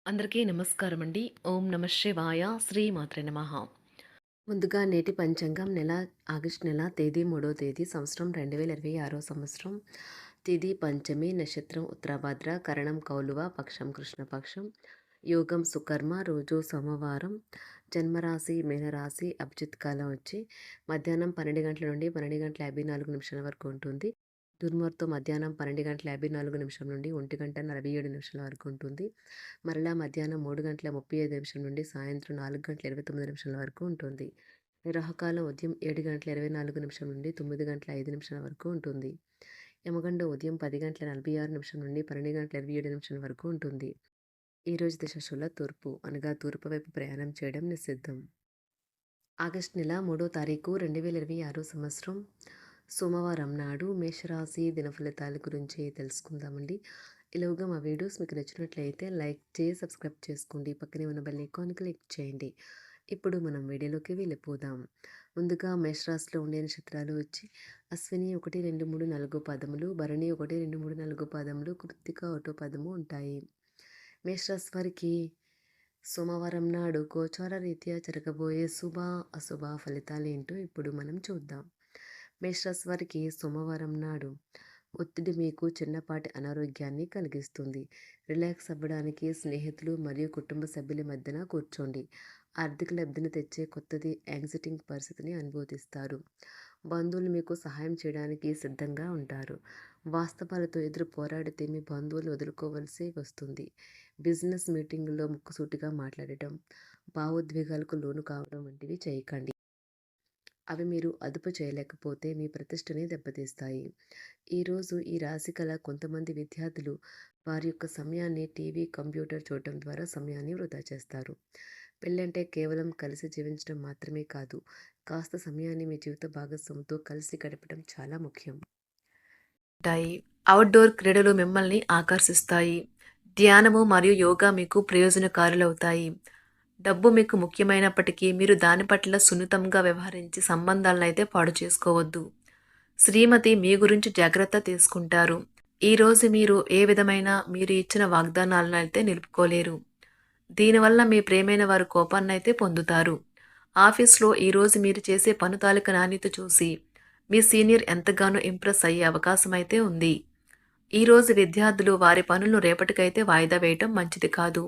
అందరికీ నమస్కారం అండి. ఓం నమ శివాయ. శ్రీమాత్రే నమః. ముందుగా నేటి పంచాంగం ఆగస్టు నెల తేదీ 3వ తేదీ సంవత్సరం 2026 సంవత్సరం. తిథి పంచమి, నక్షత్రం ఉత్తరాభాద్ర, కరణం కౌలువ, పక్షం కృష్ణపక్షం, యోగం సుకర్మ, రోజు సోమవారం, జన్మరాశి మీనరాశి, అభిజిత్ కాలం వచ్చి మధ్యాహ్నం 12 గంటల నుండి 12 గంటల 54 నిమిషాల వరకు ఉంటుంది. దుర్ముహూర్తం మధ్యాహ్నం 12 గంటల 54 నిమిషం నుండి 1 గంట 47 నిమిషాల వరకు ఉంటుంది. మరలా మధ్యాహ్నం 3 గంటల 35 నిమిషం నుండి సాయంత్రం 4 గంటల 29 నిమిషాల వరకు ఉంటుంది. రాహుకాలం ఉదయం 7 గంటల 24 నిమిషం నుండి 9 గంటల 5 నిమిషాల వరకు ఉంటుంది. యమగండ ఉదయం 10 గంటల 46 నిమిషం నుండి 12 గంటల 27 నిమిషాల వరకు ఉంటుంది. ఈరోజు దిశశూల తూర్పు అనగా తూర్పు వైపు ప్రయాణం చేయడం నిషిద్ధం. ఆగస్టు నెల 3వ తారీఖు 2026 సంవత్సరం సోమవారం నాడు మేషరాశి దినఫలితాల గురించి తెలుసుకుందామండి. ఈలోగా మా వీడియోస్ మీకు నచ్చినట్లయితే లైక్ చేసి సబ్స్క్రైబ్ చేసుకోండి. పక్కనే ఉన్న బెల్ ఐకాన్ క్లిక్ చేయండి. ఇప్పుడు మనం వీడియోలోకి వెళ్ళిపోదాం. ముందుగా మేషరాశిలో ఉండే నక్షత్రాలు వచ్చి అశ్విని 1, 2, 3, 4 పదములు, భరణి 1, 2, 3, 4 పదములు, కృత్తిక 1 పదము ఉంటాయి. మేషరాశి వారికి సోమవారం నాడు గోచార రీత్యా జరగబోయే శుభ అశుభ ఫలితాలు ఏంటో ఇప్పుడు మనం చూద్దాం. మేషరాశి వారికి సోమవారం నాడు ఒత్తిడి మీకు చిన్నపాటి అనారోగ్యాన్ని కలిగిస్తుంది. రిలాక్స్ అవ్వడానికి స్నేహితులు మరియు కుటుంబ సభ్యుల మధ్యన కూర్చోండి. ఆర్థిక లబ్ధిని తెచ్చే కొత్తది యాంగ్జైటింగ్ పరిస్థితిని అనుభూతిస్తారు. బంధువులు మీకు సహాయం చేయడానికి సిద్ధంగా ఉంటారు. వాస్తవాలతో ఎదురు పోరాడితే మీ బంధువులు వదులుకోవలసి వస్తుంది. బిజినెస్ మీటింగుల్లో ముక్కుసూటిగా మాట్లాడటం, భావోద్వేగాలకు లోను కావడం వంటివి చేయకండి. అవి మీరు అదుపు చేయలేకపోతే మీ ప్రతిష్టని దెబ్బతీస్తాయి. ఈరోజు ఈ రాశి కల కొంతమంది విద్యార్థులు వారి యొక్క సమయాన్ని టీవీ, కంప్యూటర్ చూడటం ద్వారా సమయాన్ని వృధా చేస్తారు. పెళ్ళంటే కేవలం కలిసి జీవించడం మాత్రమే కాదు, కాస్త సమయాన్ని మీ జీవిత భాగస్వామితో కలిసి గడపడం చాలా ముఖ్యం. అవుట్డోర్ క్రీడలు మిమ్మల్ని ఆకర్షిస్తాయి. ధ్యానము మరియు యోగా మీకు ప్రయోజనకారులవుతాయి. డబ్బు మీకు ముఖ్యమైనప్పటికీ మీరు దాని పట్ల సున్నితంగా వ్యవహరించి సంబంధాలను అయితే పాడు చేసుకోవద్దు. శ్రీమతి మీ గురించి జాగ్రత్త తీసుకుంటారు. ఈరోజు మీరు ఏ విధమైన మీరు ఇచ్చిన వాగ్దానాలను అయితే నిలుపుకోలేరు. దీనివల్ల మీ ప్రేమైన వారు కోపాన్నైతే పొందుతారు. ఆఫీస్లో ఈరోజు మీరు చేసే పను తాలూకు నాణ్యత చూసి మీ సీనియర్ ఎంతగానో ఇంప్రెస్ అయ్యే అవకాశం అయితే ఉంది. ఈరోజు విద్యార్థులు వారి పనులను రేపటికైతే వాయిదా వేయటం మంచిది కాదు.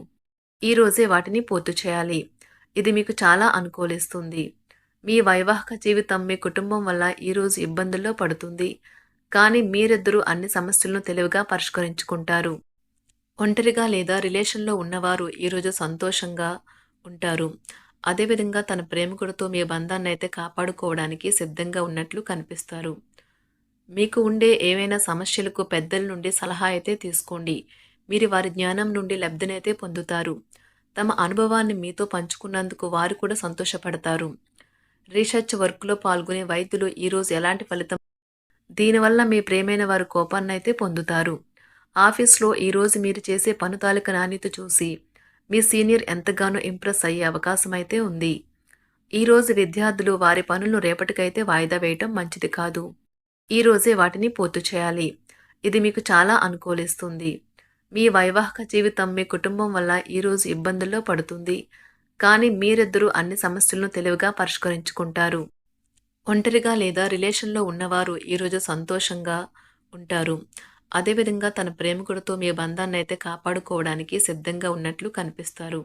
ఈరోజే వాటిని పూర్తి చేయాలి. ఇది మీకు చాలా అనుకూలిస్తుంది. మీ వైవాహిక జీవితం మీ కుటుంబం వల్ల ఈరోజు ఇబ్బందుల్లో పడుతుంది. కానీ మీరిద్దరూ అన్ని సమస్యలను తెలివిగా పరిష్కరించుకుంటారు. ఒంటరిగా లేదా రిలేషన్లో ఉన్నవారు ఈరోజు సంతోషంగా ఉంటారు. అదేవిధంగా తన ప్రేమికుడితో మీ బంధాన్ని అయితే కాపాడుకోవడానికి సిద్ధంగా ఉన్నట్లు కనిపిస్తారు. మీకు ఉండే ఏవైనా సమస్యలకు పెద్దల నుండి సలహా అయితే తీసుకోండి. మీరు వారి జ్ఞానం నుండి లబ్ధినైతే పొందుతారు. తమ అనుభవాన్ని మీతో పంచుకున్నందుకు వారు కూడా సంతోషపడతారు. రీసెర్చ్ వర్క్లో పాల్గొనే వైద్యులు ఈరోజు ఎలాంటి ఫలితం దీనివల్ల మీ ప్రేమైన వారు కోపాన్నైతే పొందుతారు. ఆఫీస్లో ఈరోజు మీరు చేసే పను తాలూకు నాణ్యత చూసి మీ సీనియర్ ఎంతగానో ఇంప్రెస్ అయ్యే అవకాశం అయితే ఉంది. ఈరోజు విద్యార్థులు వారి పనులను రేపటికైతే వాయిదా వేయటం మంచిది కాదు. ఈరోజే వాటిని పూర్తి చేయాలి. ఇది మీకు చాలా అనుకూలిస్తుంది. మీ వైవాహిక జీవితం మీ కుటుంబం వల్ల ఈరోజు ఇబ్బందుల్లో పడుతుంది. కానీ మీరిద్దరూ అన్ని సమస్యలను తెలివిగా పరిష్కరించుకుంటారు. ఒంటరిగా లేదా రిలేషన్లో ఉన్నవారు ఈరోజు సంతోషంగా ఉంటారు. అదేవిధంగా తన ప్రేమికుడితో మీ బంధాన్ని అయితే కాపాడుకోవడానికి సిద్ధంగా ఉన్నట్లు కనిపిస్తారు.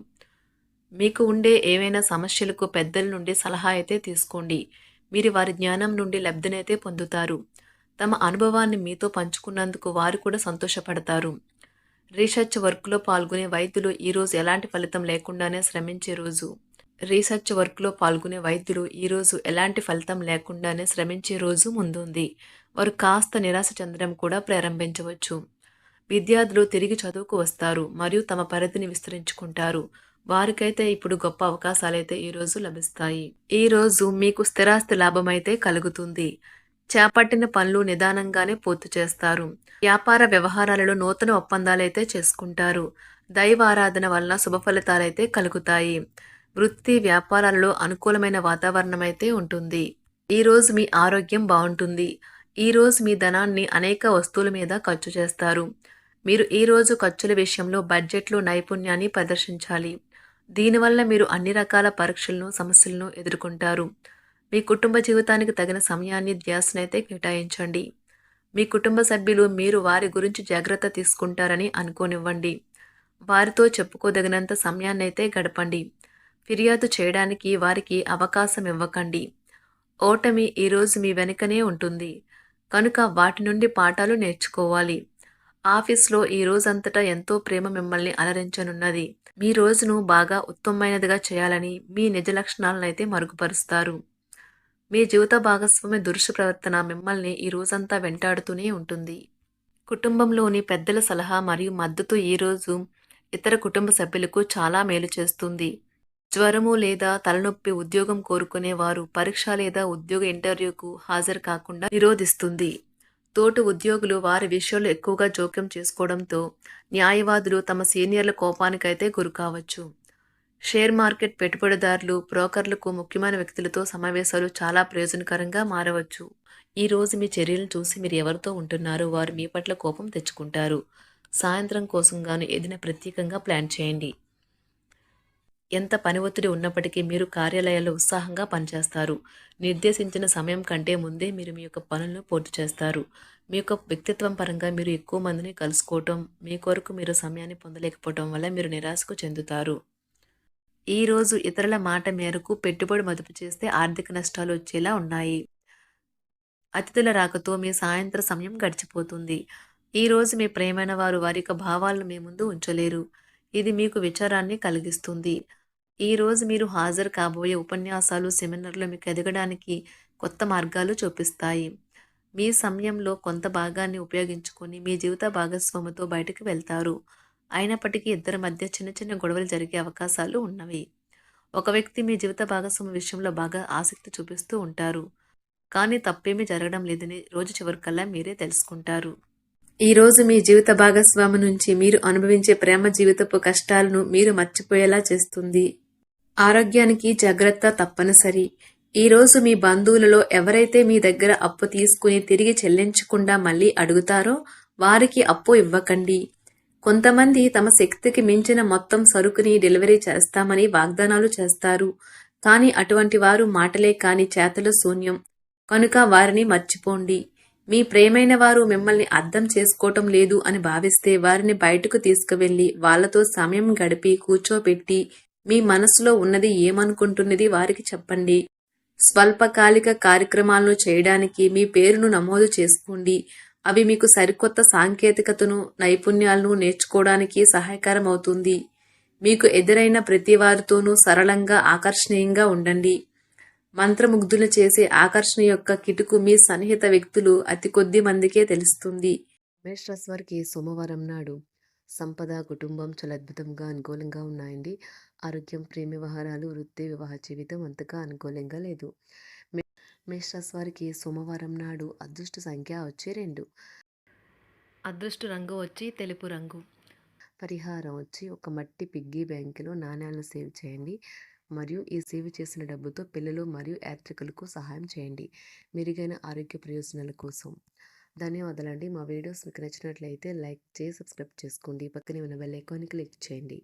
మీకు ఉండే ఏవైనా సమస్యలకు పెద్దల నుండి సలహా అయితే తీసుకోండి. మీరు వారి జ్ఞానం నుండి లబ్ధినైతే పొందుతారు. తమ అనుభవాన్ని మీతో పంచుకున్నందుకు వారు కూడా సంతోషపడతారు. రీసెర్చ్ వర్క్లో పాల్గొనే వైద్యులు ఈరోజు ఎలాంటి ఫలితం లేకుండానే శ్రమించే రోజు. రీసెర్చ్ వర్క్లో పాల్గొనే వైద్యులు ఈరోజు ఎలాంటి ఫలితం లేకుండానే శ్రమించే రోజు ముందుంది. వారు కాస్త నిరాశ చెందడం కూడా ప్రారంభించవచ్చు. విద్యార్థులు తిరిగి చదువుకు వస్తారు మరియు తమ పరిధిని విస్తరించుకుంటారు. వారికైతే ఇప్పుడు గొప్ప అవకాశాలైతే ఈరోజు లభిస్తాయి. ఈరోజు మీకు స్థిరాస్తి లాభమైతే కలుగుతుంది. చేపట్టిన పనులు నిదానంగానే పూర్తి చేస్తారు. వ్యాపార వ్యవహారాలలో నూతన ఒప్పందాలైతే చేసుకుంటారు. దైవ ఆరాధన వల్ల శుభ ఫలితాలైతే కలుగుతాయి. వృత్తి వ్యాపారాలలో అనుకూలమైన వాతావరణం అయితే ఉంటుంది. ఈరోజు మీ ఆరోగ్యం బాగుంటుంది. ఈరోజు మీ ధనాన్ని అనేక వస్తువుల మీద ఖర్చు చేస్తారు. మీరు ఈ రోజు ఖర్చుల విషయంలో బడ్జెట్లో నైపుణ్యాన్ని ప్రదర్శించాలి. దీనివల్ల మీరు అన్ని రకాల పరీక్షలను, సమస్యలను ఎదుర్కొంటారు. మీ కుటుంబ జీవితానికి తగిన సమయాన్ని, ధ్యాసనైతే కేటాయించండి. మీ కుటుంబ సభ్యులు మీరు వారి గురించి జాగ్రత్త తీసుకుంటారని అనుకోనివ్వండి. వారితో చెప్పుకోదగినంత సమయాన్నైతే గడపండి. ఫిర్యాదు చేయడానికి వారికి అవకాశం ఇవ్వకండి. ఓటమి ఈరోజు మీ వెనుకనే ఉంటుంది. కనుక వాటి నుండి పాఠాలు నేర్చుకోవాలి. ఆఫీస్‌లో ఈ రోజంతటా ఎంతో ప్రేమ మిమ్మల్ని అలరించనున్నది. మీ రోజును బాగా ఉత్తమమైనదిగా చేయాలని మీ నిజ లక్షణాలనైతే మరుగుపరుస్తారు. మీ జీవిత భాగస్వామి దురుసు ప్రవర్తన మిమ్మల్ని ఈ రోజంతా వెంటాడుతూనే ఉంటుంది. కుటుంబంలోని పెద్దల సలహా మరియు మద్దతు ఈరోజు ఇతర కుటుంబ సభ్యులకు చాలా మేలు చేస్తుంది. జ్వరము లేదా తలనొప్పి ఉద్యోగం కోరుకునేవారు పరీక్ష లేదా ఉద్యోగ ఇంటర్వ్యూకు హాజరు కాకుండా నిరోధిస్తుంది. తోటి ఉద్యోగులు వారి విషయాల్లో ఎక్కువగా జోక్యం చేసుకోవడంతో న్యాయవాదులు తమ సీనియర్ల కోపానికైతే గురికావచ్చు. షేర్ మార్కెట్ పెట్టుబడిదారులు, బ్రోకర్లకు ముఖ్యమైన వ్యక్తులతో సమావేశాలు చాలా ప్రయోజనకరంగా మారవచ్చు. ఈ రోజు మీ చర్యలను చూసి మీరు ఎవరితో ఉంటున్నారో వారు మీ పట్ల కోపం తెచ్చుకుంటారు. సాయంత్రం కోసం గాను ఏదైనా ప్రత్యేకంగా ప్లాన్ చేయండి. ఎంత పని ఒత్తిడి ఉన్నప్పటికీ మీరు కార్యాలయాల్లో ఉత్సాహంగా పనిచేస్తారు. నిర్దేశించిన సమయం కంటే ముందే మీరు మీ యొక్క పనులను పూర్తి చేస్తారు. మీ యొక్క వ్యక్తిత్వం పరంగా మీరు ఎక్కువ మందిని కలుసుకోవటం, మీ కొరకు మీరు సమయాన్ని పొందలేకపోవటం వల్ల మీరు నిరాశకు చెందుతారు. ఈరోజు ఇతరుల మాట మేరకు పెట్టుబడి మదుపు చేస్తే ఆర్థిక నష్టాలు వచ్చేలా ఉన్నాయి. అతిథుల రాకతో మీ సాయంత్ర సమయం గడిచిపోతుంది. ఈరోజు మీ ప్రియమైన వారు వారి యొక్క భావాలను మీ ముందు ఉంచలేరు. ఇది మీకు విచారాన్ని కలిగిస్తుంది. ఈరోజు మీరు హాజరు కాబోయే ఉపన్యాసాలు, సెమినార్లు మీకు ఎదగడానికి కొత్త మార్గాలు చూపిస్తాయి. మీ సమయంలో కొంత భాగాన్ని ఉపయోగించుకొని మీ జీవిత భాగస్వామితో బయటకు వెళ్తారు. అయినప్పటికీ ఇద్దరి మధ్య చిన్న చిన్న గొడవలు జరిగే అవకాశాలు ఉన్నవి. ఒక వ్యక్తి మీ జీవిత భాగస్వామి విషయంలో బాగా ఆసక్తి చూపిస్తూ ఉంటారు. కానీ తప్పేమీ జరగడం లేదని రోజు చివరికల్లా మీరే తెలుసుకుంటారు. ఈరోజు మీ జీవిత భాగస్వామి నుంచి మీరు అనుభవించే ప్రేమ జీవితపు కష్టాలను మీరు మర్చిపోయేలా చేస్తుంది. ఆరోగ్యానికి జాగ్రత్త తప్పనిసరి. ఈరోజు మీ బంధువులలో ఎవరైతే మీ దగ్గర అప్పు తీసుకుని తిరిగి చెల్లించకుండా మళ్ళీ అడుగుతారో వారికి అప్పు ఇవ్వకండి. కొంతమంది తమ శక్తికి మించిన మొత్తం సరుకుని డెలివరీ చేస్తామని వాగ్దానాలు చేస్తారు. కానీ అటువంటి వారు మాటలే కాని చేతలు శూన్యం. కనుక వారిని మర్చిపోండి. మీ ప్రియమైన వారు మిమ్మల్ని అర్థం చేసుకోవటం లేదు అని భావిస్తే వారిని బయటకు తీసుకువెళ్ళి వాళ్లతో సమయం గడిపి కూర్చోబెట్టి మీ మనసులో ఉన్నది ఏమనుకుంటున్నది వారికి చెప్పండి. స్వల్పకాలిక కార్యక్రమాలను చేయడానికి మీ పేరును నమోదు చేసుకోండి. అవి మీకు సరికొత్త సాంకేతికతను, నైపుణ్యాలను నేర్చుకోవడానికి సహాయకరం అవుతుంది. మీకు ఎదురైన ప్రతి వారితోనూ సరళంగా, ఆకర్షణీయంగా ఉండండి. మంత్రముగ్ధులు చేసే ఆకర్షణ యొక్క కిటుకు మీ సన్నిహిత వ్యక్తులు అతి కొద్ది మందికే తెలుస్తుంది. మేషరాశి వారికి సోమవారం నాడు సంపద, కుటుంబం చాలా అద్భుతంగా అనుకూలంగా ఉన్నాయండి. ఆరోగ్యం, ప్రేమ వ్యవహారాలు, వృత్తి, వివాహ జీవితం అంతగా అనుకూలంగా లేదు. మేషరాశి వారికి సోమవారం నాడు అదృష్ట సంఖ్య వచ్చి 2. అదృష్ట రంగు వచ్చి తెలుపు రంగు. పరిహారం వచ్చి ఒక మట్టి పిగ్గీ బ్యాంకులో నాణ్యాలను సేవ్ చేయండి మరియు ఈ సేవ్ చేసిన డబ్బుతో పిల్లలు మరియు యాత్రికులకు సహాయం చేయండి మెరుగైన ఆరోగ్య ప్రయోజనాల కోసం. ధన్యవాదాలండి. మా వీడియోస్ మీకు నచ్చినట్లయితే లైక్ చేసి సబ్స్క్రైబ్ చేసుకోండి. పక్కనే ఉన్న బెల్ ఐకాన్ని క్లిక్ చేయండి.